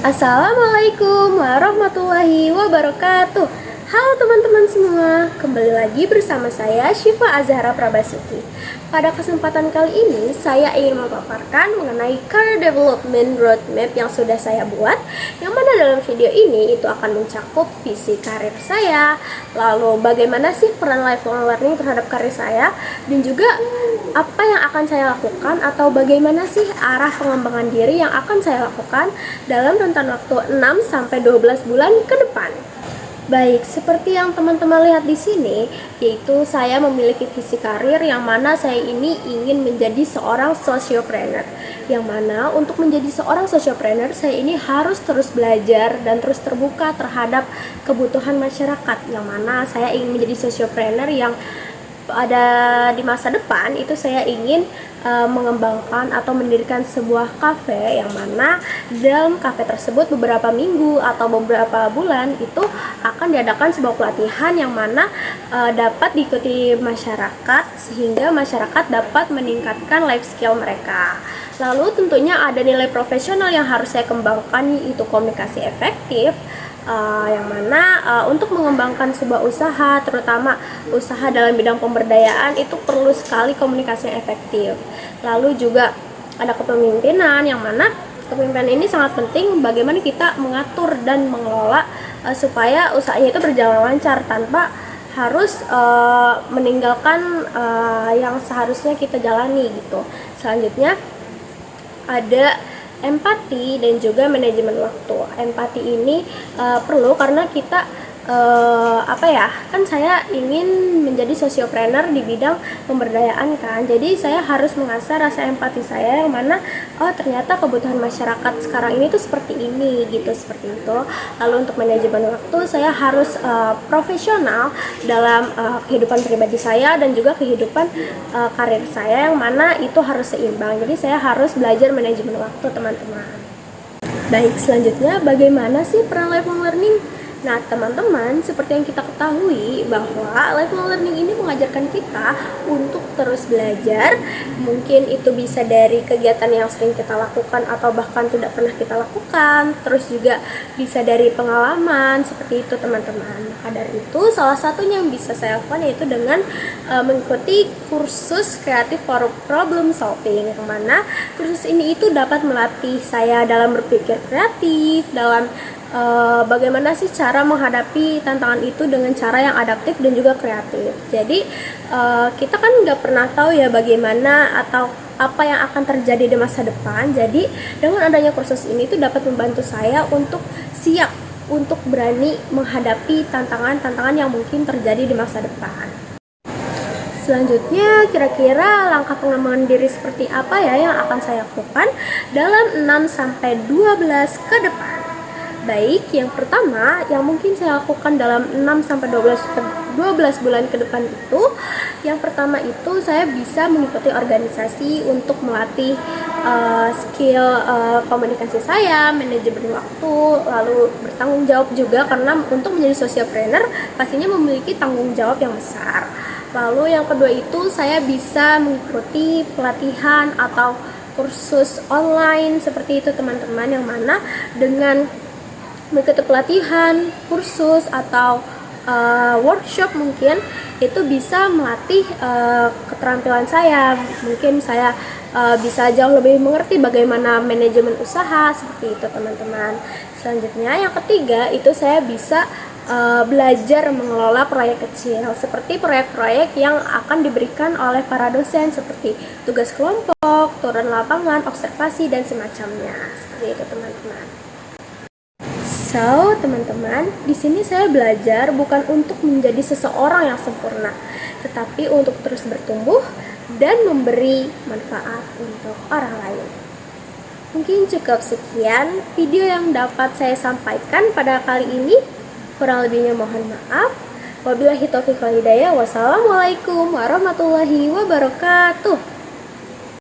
Assalamualaikum warahmatullahi wabarakatuh. Halo teman-teman semua, kembali lagi bersama saya Syifa Azhara Prabasuki. Pada kesempatan kali ini, saya ingin memaparkan mengenai career development roadmap yang sudah saya buat, yang mana dalam video ini itu akan mencakup visi karir saya, lalu bagaimana sih peran lifelong learning terhadap karir saya, dan juga apa yang akan saya lakukan atau bagaimana sih arah pengembangan diri yang akan saya lakukan dalam rentan waktu 6-12 bulan ke depan. Baik, seperti yang teman-teman lihat di sini, yaitu saya memiliki visi karir yang mana saya ini ingin menjadi seorang sociopreneur. Yang mana untuk menjadi seorang sociopreneur, saya ini harus terus belajar dan terus terbuka terhadap kebutuhan masyarakat. Yang mana saya ingin menjadi sociopreneur yang ada di masa depan itu saya ingin mengembangkan atau mendirikan sebuah kafe, yang mana dalam kafe tersebut beberapa minggu atau beberapa bulan itu akan diadakan sebuah pelatihan yang mana dapat diikuti masyarakat sehingga masyarakat dapat meningkatkan life skill mereka. Lalu tentunya ada nilai profesional yang harus saya kembangkan, yaitu komunikasi efektif, yang mana untuk mengembangkan sebuah usaha, terutama usaha dalam bidang pemberdayaan, itu perlu sekali komunikasi yang efektif. Lalu juga ada kepemimpinan, yang mana kepemimpinan ini sangat penting bagaimana kita mengatur dan mengelola supaya usahanya itu berjalan lancar tanpa harus meninggalkan yang seharusnya kita jalani gitu. Selanjutnya ada empati dan juga manajemen waktu. Empati ini perlu karena kita kan saya ingin menjadi sociopreneur di bidang pemberdayaan kan. Jadi saya harus mengasah rasa empati saya, yang mana ternyata kebutuhan masyarakat sekarang ini tuh seperti ini gitu, seperti itu. Lalu untuk manajemen waktu, saya harus profesional dalam kehidupan pribadi saya dan juga kehidupan karir saya, yang mana itu harus seimbang. Jadi saya harus belajar manajemen waktu, teman-teman. Baik, selanjutnya bagaimana sih peran lifelong learning? Nah teman-teman, seperti yang kita ketahui bahwa lifelong learning ini mengajarkan kita untuk terus belajar. Mungkin itu bisa dari kegiatan yang sering kita lakukan atau bahkan tidak pernah kita lakukan. Terus juga bisa dari pengalaman, seperti itu teman-teman. Maka dari itu salah satunya yang bisa saya lakukan yaitu dengan mengikuti kursus kreatif for problem solving, yang mana kursus ini itu dapat melatih saya dalam berpikir kreatif, dalam bagaimana sih cara menghadapi tantangan itu dengan cara yang adaptif dan juga kreatif. Jadi kita kan nggak pernah tahu ya bagaimana atau apa yang akan terjadi di masa depan. Jadi dengan adanya kursus ini itu dapat membantu saya untuk siap untuk berani menghadapi tantangan-tantangan yang mungkin terjadi di masa depan. Selanjutnya, kira-kira langkah pengembangan diri seperti apa ya yang akan saya lakukan dalam 6-12 ke depan? Baik, yang pertama yang mungkin saya lakukan dalam 6-12 bulan ke depan itu, yang pertama itu saya bisa mengikuti organisasi untuk melatih skill komunikasi saya, manajemen waktu, lalu bertanggung jawab juga, karena untuk menjadi sociopreneur pastinya memiliki tanggung jawab yang besar. Lalu yang kedua itu saya bisa mengikuti pelatihan atau kursus online seperti itu teman-teman, yang mana dengan mengikuti pelatihan, kursus, atau workshop mungkin itu bisa melatih keterampilan saya. Mungkin saya bisa jauh lebih mengerti bagaimana manajemen usaha, seperti itu teman-teman. Selanjutnya yang ketiga itu saya bisa belajar mengelola proyek kecil, seperti proyek-proyek yang akan diberikan oleh para dosen, seperti tugas kelompok, turun lapangan, observasi, dan semacamnya. Seperti itu teman-teman. So, teman-teman, di sini saya belajar bukan untuk menjadi seseorang yang sempurna, tetapi untuk terus bertumbuh dan memberi manfaat untuk orang lain. Mungkin cukup sekian video yang dapat saya sampaikan pada kali ini. Kurang lebihnya mohon maaf. Wabillahi taufiq wal hidayah. Wassalamualaikum warahmatullahi wabarakatuh.